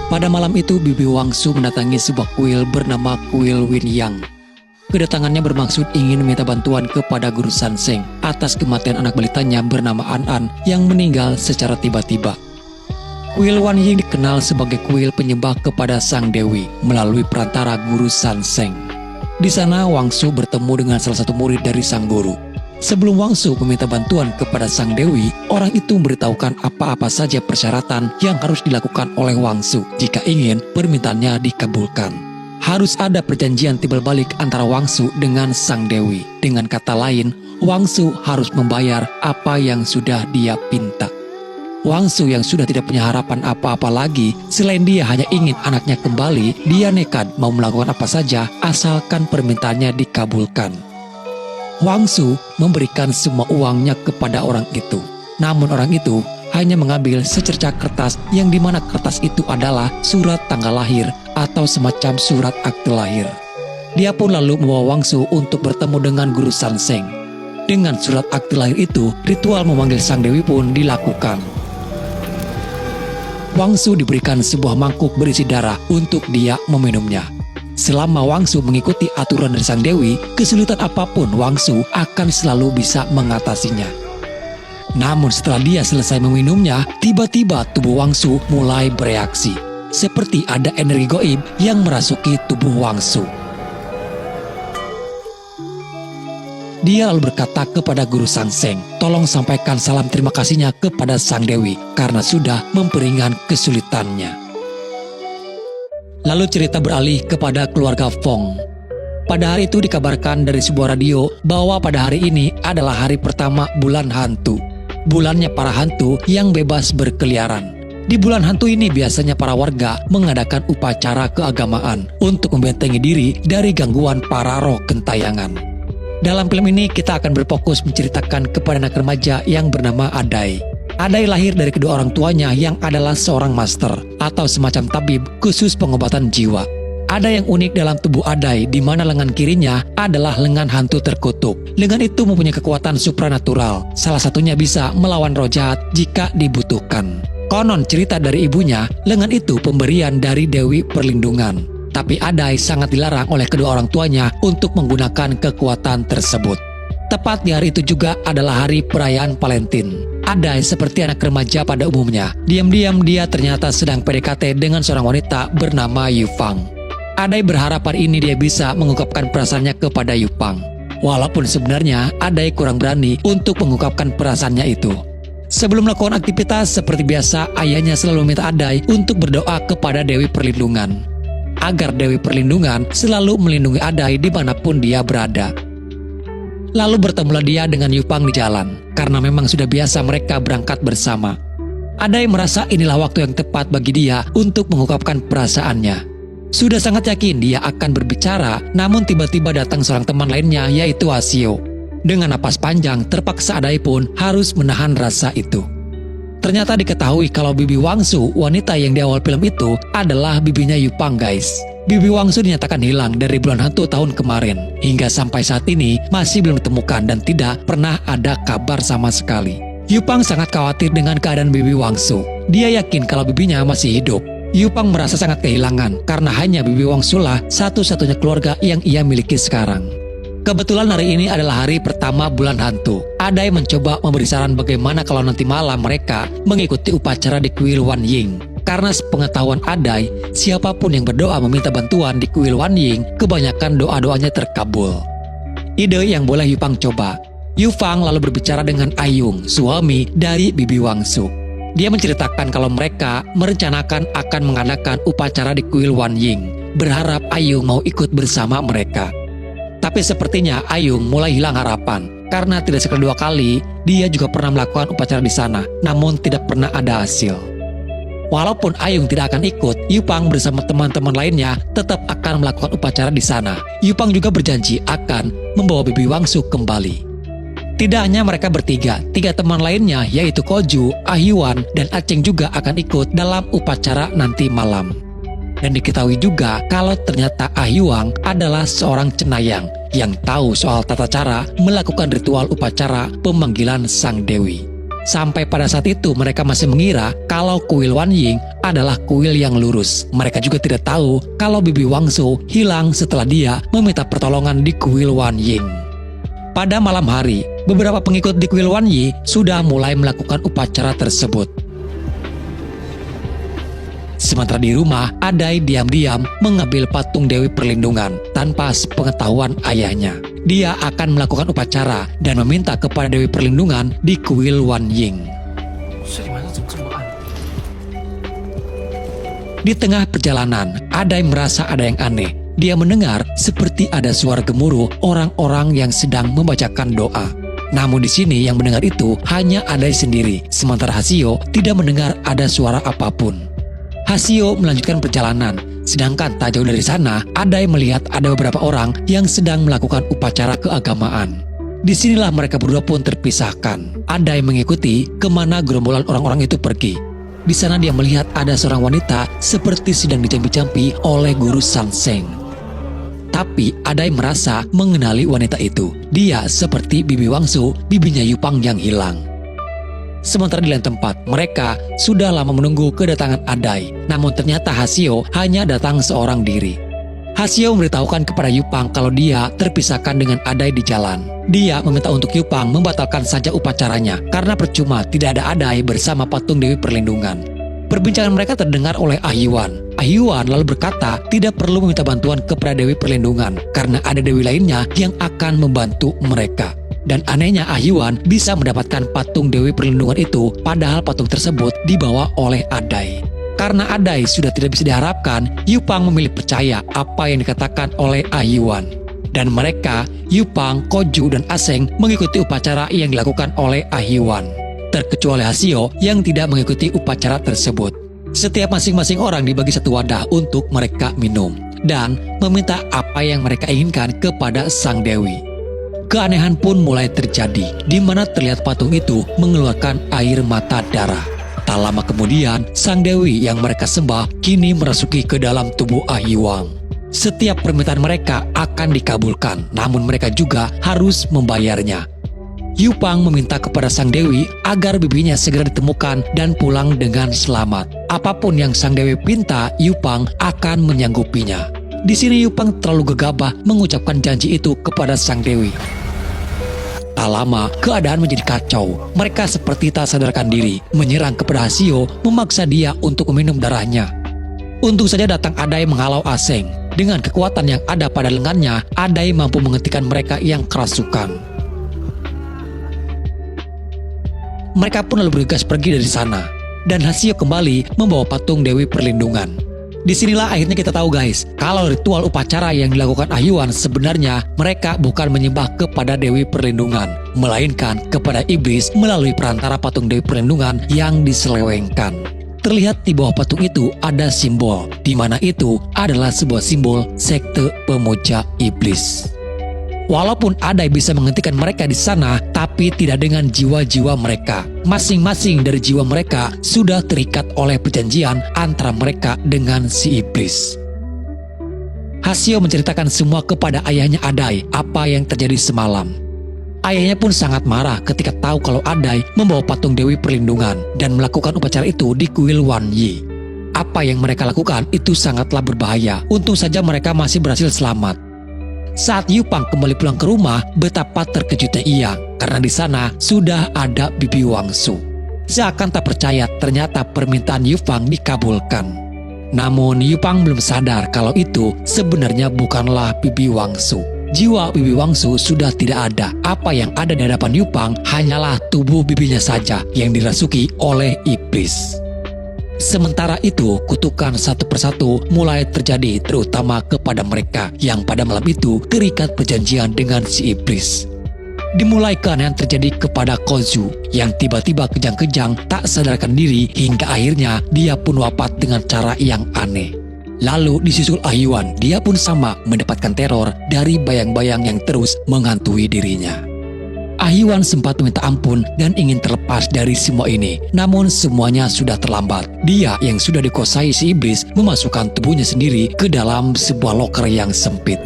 Pada malam itu, Bibi Wangsu mendatangi sebuah kuil bernama Kuil Win Yang. Kedatangannya bermaksud ingin meminta bantuan kepada Guru Sanseng atas kematian anak balitanya bernama An An yang meninggal secara tiba-tiba. Kuil Wan Ying dikenal sebagai kuil penyembah kepada Sang Dewi melalui perantara Guru Sanseng. Di sana Wangsu bertemu dengan salah satu murid dari sang guru. Sebelum Wangsu meminta bantuan kepada Sang Dewi, orang itu memberitahukan apa-apa saja persyaratan yang harus dilakukan oleh Wangsu jika ingin permintaannya dikabulkan. Harus ada perjanjian timbal balik antara Wangsu dengan Sang Dewi. Dengan kata lain, Wangsu harus membayar apa yang sudah dia pinta. Wangsu yang sudah tidak punya harapan apa-apa lagi, selain dia hanya ingin anaknya kembali, dia nekat mau melakukan apa saja asalkan permintaannya dikabulkan. Wangsu memberikan semua uangnya kepada orang itu. Namun orang itu hanya mengambil secercah kertas yang dimana kertas itu adalah surat tanggal lahir atau semacam surat akte lahir. Dia pun lalu membawa Wangsu untuk bertemu dengan Guru Sanseng. Dengan surat akte lahir itu, ritual memanggil Sang Dewi pun dilakukan. Wangsu diberikan sebuah mangkuk berisi darah untuk dia meminumnya. Selama Wangsu mengikuti aturan dari Sang Dewi, kesulitan apapun Wangsu akan selalu bisa mengatasinya. Namun setelah dia selesai meminumnya, tiba-tiba tubuh Wangsu mulai bereaksi. Seperti ada energi gaib yang merasuki tubuh Wangsu. Dia lalu berkata kepada Guru Sanseng, tolong sampaikan salam terima kasihnya kepada Sang Dewi karena sudah memperingan kesulitannya. Lalu cerita beralih kepada keluarga Fong. Pada hari itu dikabarkan dari sebuah radio bahwa pada hari ini adalah hari pertama bulan hantu. Bulannya para hantu yang bebas berkeliaran. Di bulan hantu ini biasanya para warga mengadakan upacara keagamaan untuk membentengi diri dari gangguan para roh gentayangan. Dalam film ini kita akan berfokus menceritakan kepada anak remaja yang bernama Adai. Adai lahir dari kedua orang tuanya yang adalah seorang master atau semacam tabib khusus pengobatan jiwa. Ada yang unik dalam tubuh Adai di mana lengan kirinya adalah lengan hantu terkutuk. Lengan itu mempunyai kekuatan supranatural. Salah satunya bisa melawan roh jahat jika dibutuhkan. Konon cerita dari ibunya, lengan itu pemberian dari Dewi Perlindungan. Tapi Adai sangat dilarang oleh kedua orang tuanya untuk menggunakan kekuatan tersebut. Tepat di hari itu juga adalah hari perayaan Valentine. Adai seperti anak remaja pada umumnya. Diam-diam dia ternyata sedang PDKT dengan seorang wanita bernama Yufang. Adai berharap hari ini dia bisa mengungkapkan perasaannya kepada Yufang. Walaupun sebenarnya Adai kurang berani untuk mengungkapkan perasaannya itu. Sebelum melakukan aktivitas seperti biasa, ayahnya selalu meminta Adai untuk berdoa kepada Dewi Perlindungan. Agar Dewi Perlindungan selalu melindungi Adai dimanapun dia berada. Lalu bertemulah dia dengan Yufang di jalan, karena memang sudah biasa mereka berangkat bersama. Adai merasa inilah waktu yang tepat bagi dia untuk mengungkapkan perasaannya. Sudah sangat yakin dia akan berbicara, namun tiba-tiba datang seorang teman lainnya yaitu Asio. Dengan napas panjang, terpaksa Adai pun harus menahan rasa itu. Ternyata diketahui kalau Bibi Wangsu, wanita yang di awal film itu, adalah bibinya Yufang guys. Bibi Wangsu dinyatakan hilang dari bulan hantu tahun kemarin. Hingga sampai saat ini masih belum ditemukan dan tidak pernah ada kabar sama sekali. Yufang sangat khawatir dengan keadaan Bibi Wangsu. Dia yakin kalau bibinya masih hidup. Yufang merasa sangat kehilangan karena hanya Bibi Wangsu lah satu-satunya keluarga yang ia miliki sekarang. Kebetulan hari ini adalah hari pertama bulan hantu. Adai mencoba memberi saran bagaimana kalau nanti malam mereka mengikuti upacara di kuil Wan Ying. Karena sepengetahuan Adai, siapapun yang berdoa meminta bantuan di kuil Wan Ying, kebanyakan doa-doanya terkabul. Ide yang boleh Yufang coba. Yufang lalu berbicara dengan Ayung, suami dari Bibi Wangsu. Dia menceritakan kalau mereka merencanakan akan mengadakan upacara di kuil Wan Ying, berharap Ayung mau ikut bersama mereka. Tapi sepertinya Ayung mulai hilang harapan karena tidak sekali dua kali dia juga pernah melakukan upacara di sana, namun tidak pernah ada hasil. Walaupun Ayung tidak akan ikut, Yufang bersama teman-teman lainnya tetap akan melakukan upacara di sana. Yufang juga berjanji akan membawa Bibi Wangsu kembali. Tidak hanya mereka bertiga, tiga teman lainnya yaitu Koju, Ahyuan, dan Aceng juga akan ikut dalam upacara nanti malam. Dan diketahui juga kalau ternyata Ahyuang adalah seorang cenayang yang tahu soal tata cara melakukan ritual upacara pemanggilan Sang Dewi. Sampai pada saat itu mereka masih mengira kalau kuil Wan Ying adalah kuil yang lurus. Mereka juga tidak tahu kalau Bibi Wangsu hilang setelah dia meminta pertolongan di kuil Wan Ying. Pada malam hari, beberapa pengikut di kuil Wan Yi sudah mulai melakukan upacara tersebut. Sementara di rumah, Adai diam-diam mengambil patung Dewi Perlindungan tanpa sepengetahuan ayahnya. Dia akan melakukan upacara dan meminta kepada Dewi Perlindungan di kuil Wan Ying. Di tengah perjalanan, Adai merasa ada yang aneh. Dia mendengar seperti ada suara gemuruh orang-orang yang sedang membacakan doa. Namun di sini yang mendengar itu hanya Adai sendiri, sementara Hasio tidak mendengar ada suara apapun. Hasio melanjutkan perjalanan, sedangkan tak jauh dari sana, Adai melihat ada beberapa orang yang sedang melakukan upacara keagamaan. Disinilah mereka berdua pun terpisahkan. Adai mengikuti kemana gerombolan orang-orang itu pergi. Di sana dia melihat ada seorang wanita seperti sedang dicampi-campi oleh guru Sanseng. Tapi Adai merasa mengenali wanita itu. Dia seperti Bibi Wangsu, bibinya Yupang yang hilang. Sementara di lain tempat, mereka sudah lama menunggu kedatangan Adai. Namun ternyata Hasio hanya datang seorang diri. Hasio memberitahukan kepada Yupang kalau dia terpisahkan dengan Adai di jalan. Dia meminta untuk Yupang membatalkan saja upacaranya karena percuma tidak ada Adai bersama patung Dewi Perlindungan. Perbincangan mereka terdengar oleh Ahyuan. Ahyuan lalu berkata tidak perlu meminta bantuan kepada Dewi Perlindungan karena ada dewi lainnya yang akan membantu mereka. Dan anehnya Ahyuan bisa mendapatkan patung Dewi Perlindungan itu padahal patung tersebut dibawa oleh Adai. Karena Adai sudah tidak bisa diharapkan, Yupang memilih percaya apa yang dikatakan oleh Ahyuan. Dan mereka, Yupang, Koju, dan Aseng mengikuti upacara yang dilakukan oleh Ahyuan. Terkecuali Hasio yang tidak mengikuti upacara tersebut. Setiap masing-masing orang dibagi satu wadah untuk mereka minum dan meminta apa yang mereka inginkan kepada Sang Dewi. Keanehan pun mulai terjadi, di mana terlihat patung itu mengeluarkan air mata darah. Tak lama kemudian, Sang Dewi yang mereka sembah kini merasuki ke dalam tubuh Ahyuan. Setiap permintaan mereka akan dikabulkan, namun mereka juga harus membayarnya. Yupang meminta kepada Sang Dewi agar bibinya segera ditemukan dan pulang dengan selamat. Apapun yang Sang Dewi pinta, Yupang akan menyanggupinya. Di sini Yupang terlalu gegabah mengucapkan janji itu kepada Sang Dewi. Tak lama, keadaan menjadi kacau. Mereka seperti tak sadarkan diri, menyerang kepada Hasio, memaksa dia untuk meminum darahnya. Untung saja datang Adai menghalau Aseng. Dengan kekuatan yang ada pada lengannya, Adai mampu menghentikan mereka yang kerasukan. Mereka pun lalu bergegas pergi dari sana. Dan Hasio kembali membawa patung Dewi Perlindungan. Disinilah akhirnya kita tahu guys, kalau ritual upacara yang dilakukan Ahyuan sebenarnya mereka bukan menyembah kepada Dewi Perlindungan, melainkan kepada iblis melalui perantara patung Dewi Perlindungan yang diselewengkan. Terlihat di bawah patung itu ada simbol, di mana itu adalah sebuah simbol sekte pemuja iblis. Walaupun Adai bisa menghentikan mereka di sana, tapi tidak dengan jiwa-jiwa mereka. Masing-masing dari jiwa mereka sudah terikat oleh perjanjian antara mereka dengan si iblis. Hasio menceritakan semua kepada ayahnya Adai apa yang terjadi semalam. Ayahnya pun sangat marah ketika tahu kalau Adai membawa patung Dewi Perlindungan dan melakukan upacara itu di kuil Wan Yi. Apa yang mereka lakukan itu sangatlah berbahaya. Untung saja mereka masih berhasil selamat. Saat Yupang kembali pulang ke rumah, betapa terkejutnya ia karena di sana sudah ada Bibi Wangsu. Seakan tak percaya ternyata permintaan Yupang dikabulkan. Namun Yupang belum sadar kalau itu sebenarnya bukanlah Bibi Wangsu. Jiwa Bibi Wangsu sudah tidak ada. Apa yang ada di hadapan Yupang hanyalah tubuh bibinya saja yang dirasuki oleh iblis. Sementara itu, kutukan satu persatu mulai terjadi terutama kepada mereka yang pada malam itu terikat perjanjian dengan si iblis. Dimulai keanehan terjadi kepada Kozu yang tiba-tiba kejang-kejang tak sadarkan diri hingga akhirnya dia pun wafat dengan cara yang aneh. Lalu disusul Ahyuan, dia pun sama mendapatkan teror dari bayang-bayang yang terus menghantui dirinya. Ahyuan sempat meminta ampun dan ingin terlepas dari semua ini. Namun semuanya sudah terlambat. Dia yang sudah dikuasai si iblis memasukkan tubuhnya sendiri ke dalam sebuah loker yang sempit.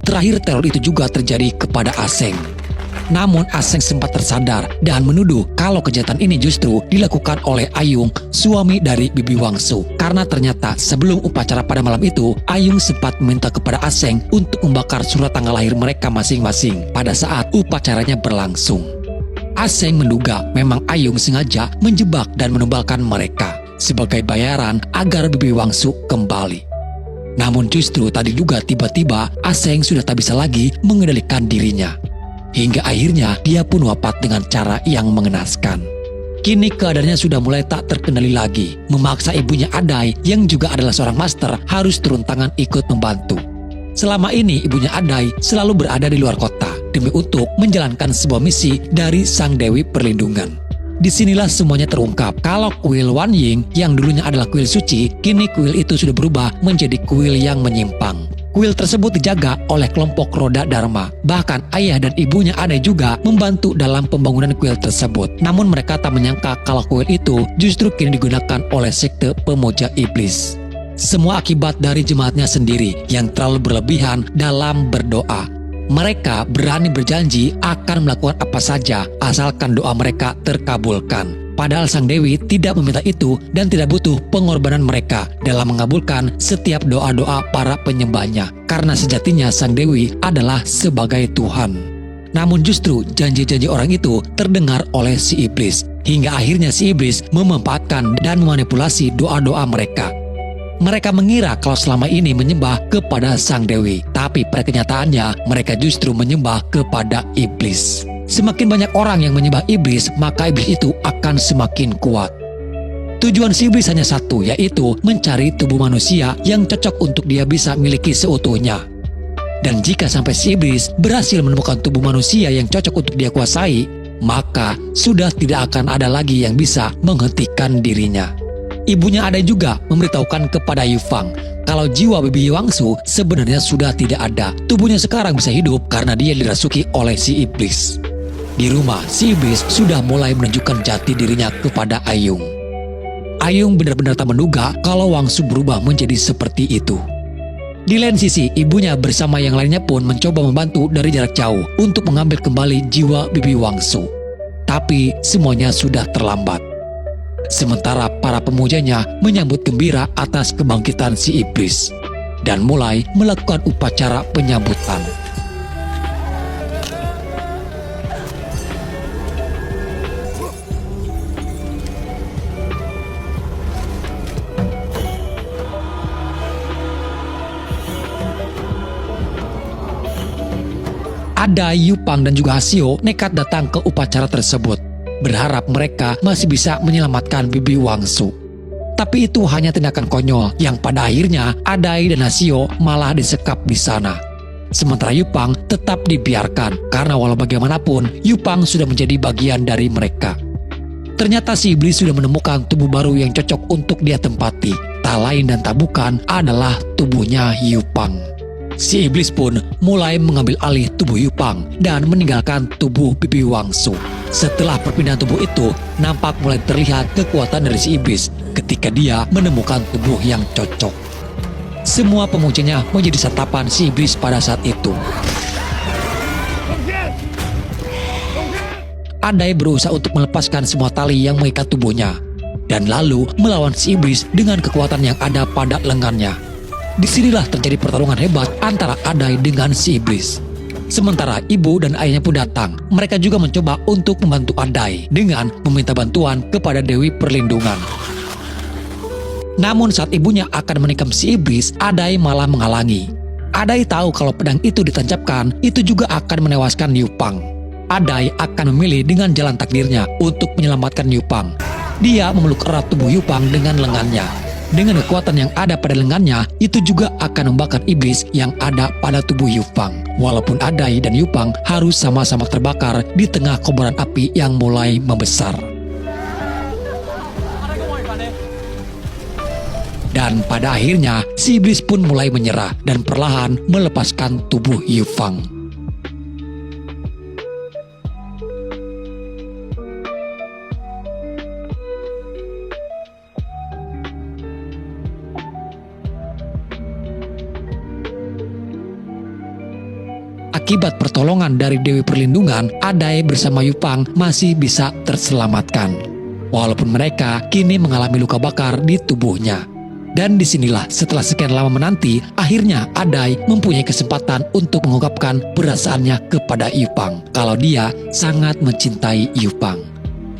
Terakhir teror itu juga terjadi kepada Aseng. Namun Aseng sempat tersadar dan menuduh kalau kejahatan ini justru dilakukan oleh Ayung, suami dari Bibi Wangsu. Karena ternyata sebelum upacara pada malam itu, Ayung sempat meminta kepada Aseng untuk membakar surat tanggal lahir mereka masing-masing pada saat upacaranya berlangsung. Aseng menduga memang Ayung sengaja menjebak dan menumbalkan mereka sebagai bayaran agar Bibi Wangsu kembali. Namun justru tadi juga tiba-tiba Aseng sudah tak bisa lagi mengendalikan dirinya. Hingga akhirnya dia pun wafat dengan cara yang mengenaskan. Kini keadaannya sudah mulai tak terkendali lagi, memaksa ibunya Adai yang juga adalah seorang master harus turun tangan ikut membantu. Selama ini ibunya Adai selalu berada di luar kota demi untuk menjalankan sebuah misi dari Sang Dewi Perlindungan. Disinilah semuanya terungkap kalau kuil Wan Ying yang dulunya adalah kuil suci, kini kuil itu sudah berubah menjadi kuil yang menyimpang. Kuil tersebut dijaga oleh kelompok Roda Dharma. Bahkan ayah dan ibunya Adai juga membantu dalam pembangunan kuil tersebut. Namun mereka tak menyangka kalau kuil itu justru kini digunakan oleh sekte pemuja iblis. Semua akibat dari jemaatnya sendiri yang terlalu berlebihan dalam berdoa. Mereka berani berjanji akan melakukan apa saja asalkan doa mereka terkabulkan. Padahal Sang Dewi tidak meminta itu dan tidak butuh pengorbanan mereka dalam mengabulkan setiap doa-doa para penyembahnya. Karena sejatinya Sang Dewi adalah sebagai Tuhan. Namun justru janji-janji orang itu terdengar oleh si iblis. Hingga akhirnya si iblis memanfaatkan dan memanipulasi doa-doa mereka. Mereka mengira kalau selama ini menyembah kepada Sang Dewi. Tapi pada kenyataannya mereka justru menyembah kepada iblis. Semakin banyak orang yang menyembah iblis, maka iblis itu akan semakin kuat. Tujuan si iblis hanya satu, yaitu mencari tubuh manusia yang cocok untuk dia bisa miliki seutuhnya. Dan jika sampai si iblis berhasil menemukan tubuh manusia yang cocok untuk dia kuasai, maka sudah tidak akan ada lagi yang bisa menghentikan dirinya. Ibunya Adai juga memberitahukan kepada Yufang kalau jiwa Bibi Wangsu sebenarnya sudah tidak ada. Tubuhnya sekarang bisa hidup karena dia dirasuki oleh si iblis. Di rumah, si iblis sudah mulai menunjukkan jati dirinya kepada Ayung. Ayung benar-benar tak menduga kalau Wangsu berubah menjadi seperti itu. Di lain sisi, ibunya bersama yang lainnya pun mencoba membantu dari jarak jauh untuk mengambil kembali jiwa Bibi Wangsu. Tapi semuanya sudah terlambat. Sementara para pemujanya menyambut gembira atas kebangkitan si iblis dan mulai melakukan upacara penyambutan. Adai, Yupang, dan juga Hasio nekat datang ke upacara tersebut, berharap mereka masih bisa menyelamatkan Bibi Wangsu. Tapi itu hanya tindakan konyol yang pada akhirnya Adai dan Hasio malah disekap di sana. Sementara Yupang tetap dibiarkan karena walau bagaimanapun Yupang sudah menjadi bagian dari mereka. Ternyata si iblis sudah menemukan tubuh baru yang cocok untuk dia tempati. Tak lain dan tak bukan adalah tubuhnya Yupang. Si iblis pun mulai mengambil alih tubuh Yupang dan meninggalkan tubuh Bibi Wangsu. Setelah perpindahan tubuh itu, nampak mulai terlihat kekuatan dari si iblis ketika dia menemukan tubuh yang cocok. Semua pemujanya menjadi santapan si iblis pada saat itu. Adai berusaha untuk melepaskan semua tali yang mengikat tubuhnya dan lalu melawan si iblis dengan kekuatan yang ada pada lengannya. Disinilah terjadi pertarungan hebat antara Adai dengan si iblis. Sementara ibu dan ayahnya pun datang. Mereka juga mencoba untuk membantu Adai dengan meminta bantuan kepada Dewi Perlindungan. Namun saat ibunya akan menikam si iblis, Adai malah menghalangi. Adai tahu kalau pedang itu ditancapkan, itu juga akan menewaskan Yupang. Adai akan memilih dengan jalan takdirnya untuk menyelamatkan Yupang. Dia memeluk erat tubuh Yupang dengan lengannya. Dengan kekuatan yang ada pada lengannya, itu juga akan membakar iblis yang ada pada tubuh Yupang. Walaupun Adai dan Yupang harus sama-sama terbakar di tengah kobaran api yang mulai membesar. Dan pada akhirnya, si iblis pun mulai menyerah dan perlahan melepaskan tubuh Yupang. akibat pertolongan dari Dewi Perlindungan, Adai bersama Yupang masih bisa terselamatkan. Walaupun mereka kini mengalami luka bakar di tubuhnya. Dan disinilah setelah sekian lama menanti, akhirnya Adai mempunyai kesempatan untuk mengungkapkan perasaannya kepada Yupang kalau dia sangat mencintai Yupang.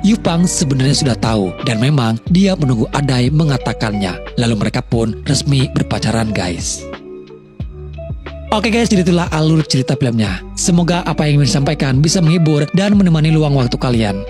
Yupang sebenarnya sudah tahu dan memang dia menunggu Adai mengatakannya. Lalu mereka pun resmi berpacaran, guys. Oke guys, jadi itulah alur cerita filmnya. Semoga apa yang ingin disampaikan bisa menghibur dan menemani luang waktu kalian.